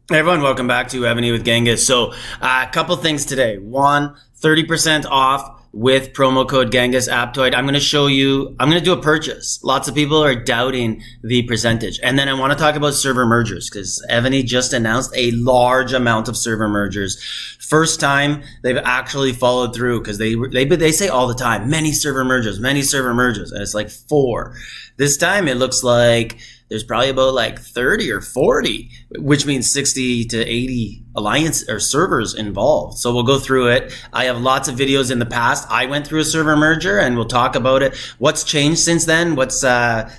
Hey everyone, welcome back to Evony with Genghis. So a couple things today. One, 30% off with promo code Genghis APTOIDE. I'm going to do a purchase. Lots of people are doubting the percentage. And then I want to talk about server mergers because Evony just announced a large amount of server mergers. First time they've actually followed through because they say all the time, many server mergers. And it's like 4. This time it looks like there's probably about like 30 or 40, which means 60 to 80 alliance or servers involved. So we'll go through it. I have lots of videos in the past. I went through a server merger and we'll talk about it. What's changed since then? What's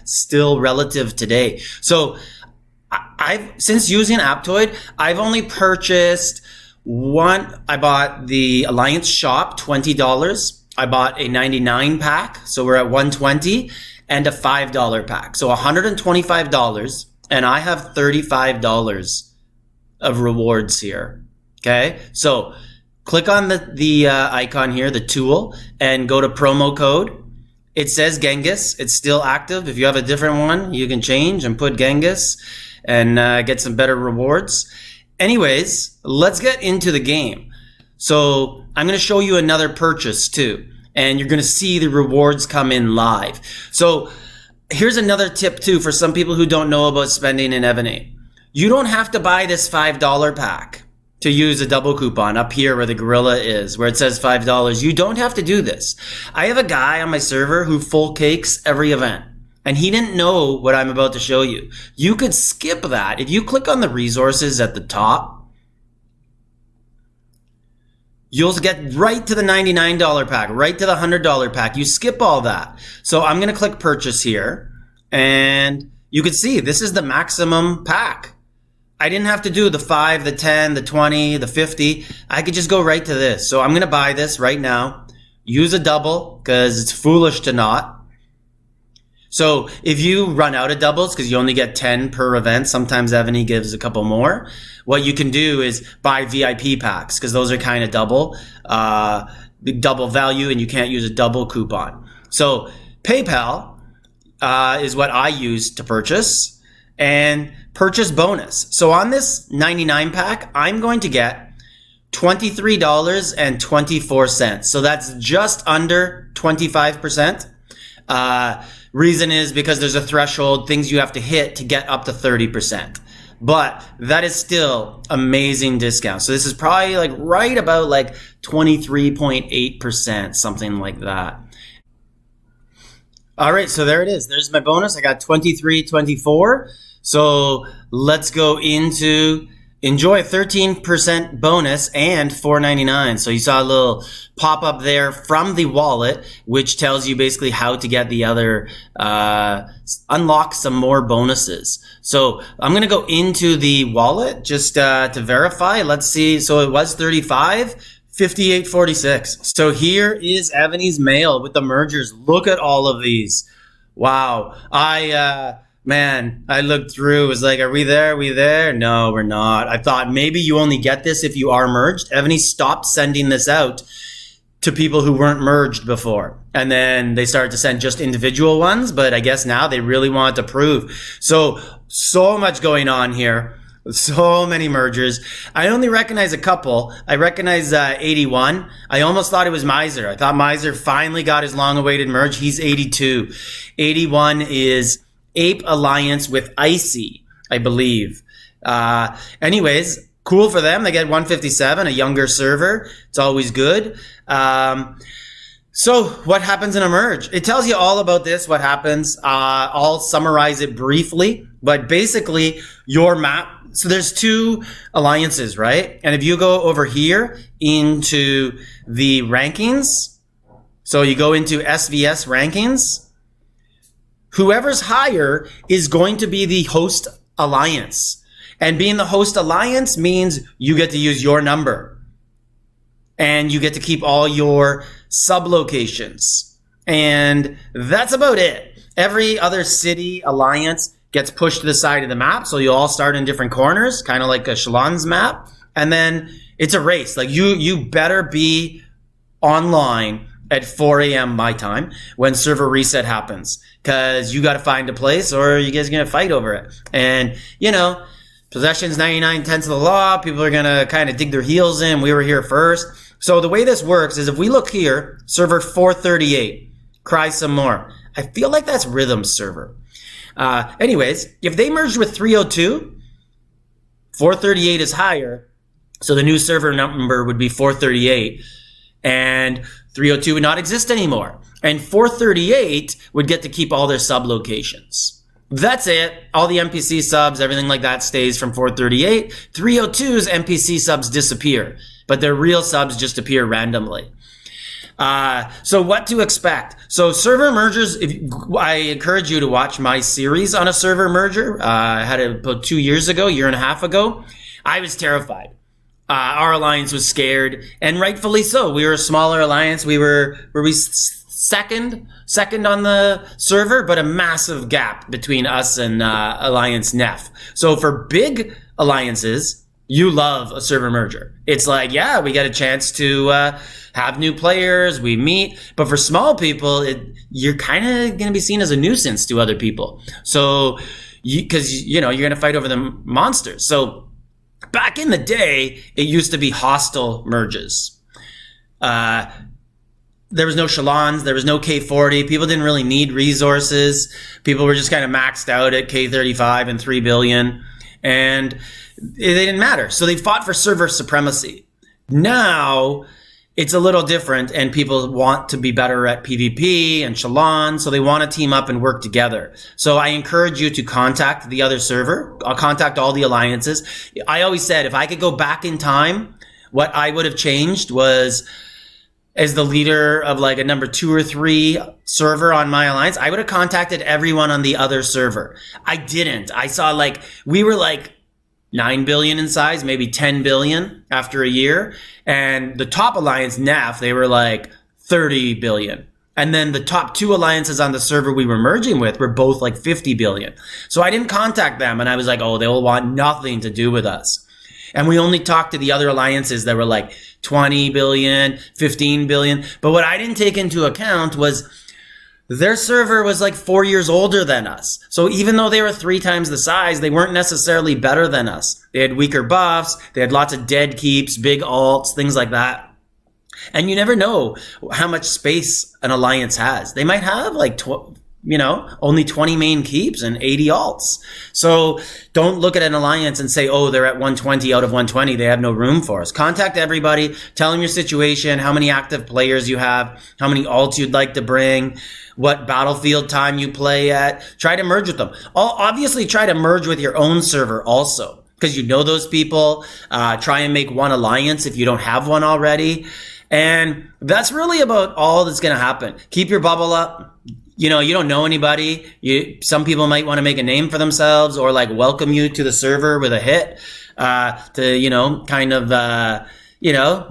still relative today? So since using Aptoide, I've only purchased one. I bought the Alliance Shop, $20. I bought a 99 pack. So we're at 120. And a $5 pack. So $125, and I have $35 of rewards here. Okay, so click on the icon here, the tool, and go to promo code. It says Genghis. It's still active. If you have a different one, you can change and put Genghis and get some better rewards. Anyways, let's get into the game. So I'm going to show you another purchase too. And you're going to see the rewards come in live. So here's another tip too for some people who don't know about spending in Evony. You don't have to buy this $5 pack to use a double coupon up here where the gorilla is, where it says $5. You don't have to do this. I have a guy on my server who full cakes every event. And he didn't know what I'm about to show you. You could skip that. If you click on the resources at the top, you'll get right to the $99 pack, right to the $100 pack. You skip all that. So I'm going to click purchase here and you can see this is the maximum pack. I didn't have to do the 5, the 10, the 20, the 50. I could just go right to this. So I'm going to buy this right now. Use a double because it's foolish to not. So if you run out of doubles because you only get 10 per event, sometimes Evony gives a couple more. What you can do is buy VIP packs because those are kind of double value and you can't use a double coupon. So PayPal is what I use to purchase and purchase bonus. So on this 99 pack, I'm going to get $23.24. So that's just under 25%. Reason is because there's a threshold, things you have to hit to get up to 30%. But that is still amazing discount. So this is probably like right about like 23.8%, something like that. All right, so there it is. There's my bonus. I got 23.24. So let's go into enjoy 13% bonus and $4.99. So you saw a little pop up there from the wallet, which tells you basically how to get the other, unlock some more bonuses. So I'm going to go into the wallet just to verify. Let's see. So it was 35, 58.46. So here is Evony's mail with the mergers. Look at all of these. Wow. Man, I looked through, it was like, are we there? Are we there? No, we're not. I thought maybe you only get this if you are merged. Evony stopped sending this out to people who weren't merged before. And then they started to send just individual ones, but I guess now they really want to prove. So much going on here. So many mergers. I only recognize a couple. I recognize 81. I almost thought it was Miser. I thought Miser finally got his long-awaited merge. He's 82. 81 is Ape Alliance with Icy, I believe. Anyways, cool for them. They get 157, a younger server. It's always good. So what happens in a merge? It tells you all about this, what happens. I'll summarize it briefly, but basically your map. So there's 2 alliances, right? And if you go over here into the rankings, so you go into SVS rankings, whoever's higher is going to be the host alliance. And being the host alliance means you get to use your number. And you get to keep all your sub-locations. And that's about it. Every other city alliance gets pushed to the side of the map. So you all start in different corners, kind of like a Shalon's map. And then it's a race. Like you better be online at 4 a.m. my time when server reset happens, because you got to find a place or you guys are going to fight over it. And, you know, Possession's 99/10 of the law. People are going to kind of dig their heels in. We were here first. So the way this works is if we look here, server 438, cry some more. I feel like that's Rhythm's server. Anyways, if they merged with 302, 438 is higher. So the new server number would be 438 and 302 would not exist anymore. And 438 would get to keep all their sub locations. That's it. All the NPC subs, everything like that stays from 438. 302's NPC subs disappear, but their real subs just appear randomly. So what to expect? So server mergers, I encourage you to watch my series on a server merger. I had it about 2 years ago, year and a half ago. I was terrified. Our alliance was scared, and rightfully so. We were a smaller alliance. Were we second on the server, but a massive gap between us and Alliance Nef. So for big alliances, you love a server merger. It's like, yeah, we get a chance to have new players, we meet. But for small people, you're kind of going to be seen as a nuisance to other people. So, because you're going to fight over the monsters. So back in the day, it used to be hostile merges. There was no Shalons, there was no K40. People didn't really need resources. People were just kind of maxed out at K35 and 3 billion. And they didn't matter. So they fought for server supremacy. Now it's a little different and people want to be better at PvP and Shalon. So they want to team up and work together. So I encourage you to contact the other server. I'll contact all the alliances. I always said if I could go back in time, what I would have changed was, as the leader of like a number 2 or 3 server on my alliance, I would have contacted everyone on the other server. I didn't. I saw we were 9 billion in size, maybe 10 billion after a year. And the top alliance, NAF, they were 30 billion. And then the top 2 alliances on the server we were merging with were both 50 billion. So I didn't contact them and I was like, oh, they will want nothing to do with us. And we only talked to the other alliances that were 20 billion, 15 billion. But what I didn't take into account was their server was 4 years older than us. So even though they were 3 times the size, they weren't necessarily better than us. They had weaker buffs. They had lots of dead keeps, big alts, things like that. And you never know how much space an alliance has. They might have only 20 main keeps and 80 alts. So don't look at an alliance and say, oh, they're at 120 out of 120. They have no room for us. Contact everybody. Tell them your situation, how many active players you have, how many alts you'd like to bring, what battlefield time you play at. Try to merge with them. Obviously, try to merge with your own server also, because you know those people. Try and make one alliance if you don't have one already. And that's really about all that's going to happen. Keep your bubble up. You don't know anybody. Some people might want to make a name for themselves or welcome you to the server with a hit to,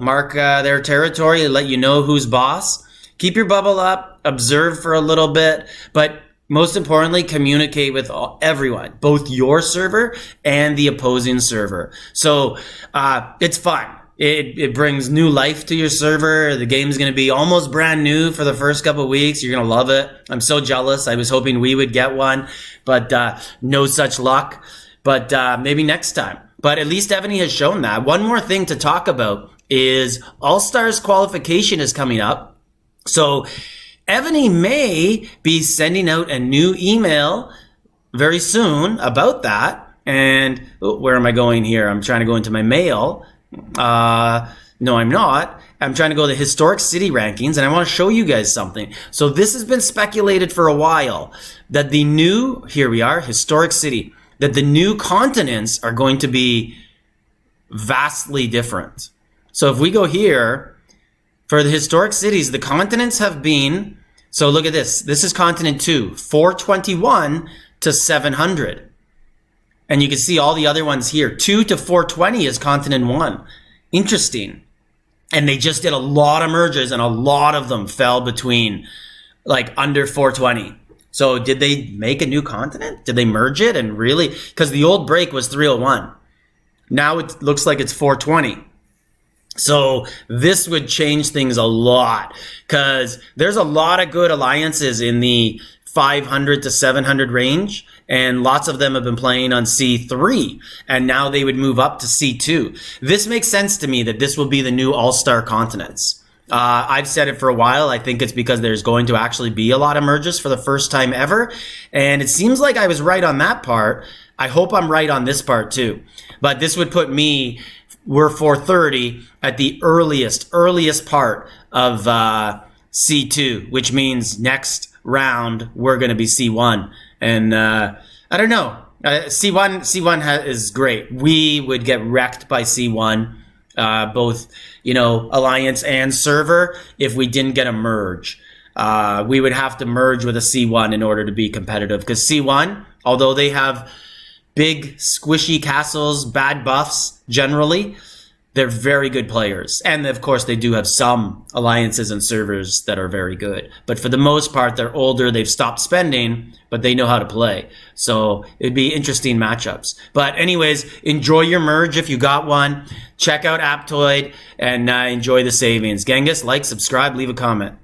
mark their territory and let you know who's boss. Keep your bubble up, observe for a little bit, but most importantly, communicate with everyone, both your server and the opposing server. So it's fun. It brings new life to your server. The game's going to be almost brand new for the first couple of weeks. You're going to love it. I'm so jealous. I was hoping we would get one, but no such luck. But maybe next time. But at least Evony has shown that. One more thing to talk about is All-Stars qualification is coming up. So Evony may be sending out a new email very soon about that. And where am I going here? I'm trying to go into my mail. No, I'm not. I'm trying to go to the historic city rankings and I want to show you guys something. So this has been speculated for a while that here we are, historic city, that the new continents are going to be vastly different. So if we go here for the historic cities, the continents have been, so look at this. This is continent 2, 421 to 700. And you can see all the other ones here. 2 to 420 is continent 1. Interesting. And they just did a lot of mergers and a lot of them fell between under 420. So did they make a new continent? Did they merge it and really? Because the old break was 301. Now it looks like it's 420. So this would change things a lot because there's a lot of good alliances in the 500 to 700 range, and lots of them have been playing on C3, and now they would move up to C2. This makes sense to me that this will be the new all-star continents. I've said it for a while. I think it's because there's going to actually be a lot of merges for the first time ever, and it seems like I was right on that part. I hope I'm right on this part too. But this would put me, we're 430 at the earliest part of C2, which means next round we're going to be C1. And I don't know. C1 is great. We would get wrecked by C1, both, alliance and server, if we didn't get a merge. We would have to merge with a C1 in order to be competitive, because C1, although they have big squishy castles, bad buffs generally, they're very good players. And of course they do have some alliances and servers that are very good, but for the most part they're older, they've stopped spending, but they know how to play. So it'd be interesting matchups. But anyways, enjoy your merge if you got one. Check out Aptoide and enjoy the savings. Genghis, like, subscribe, leave a comment.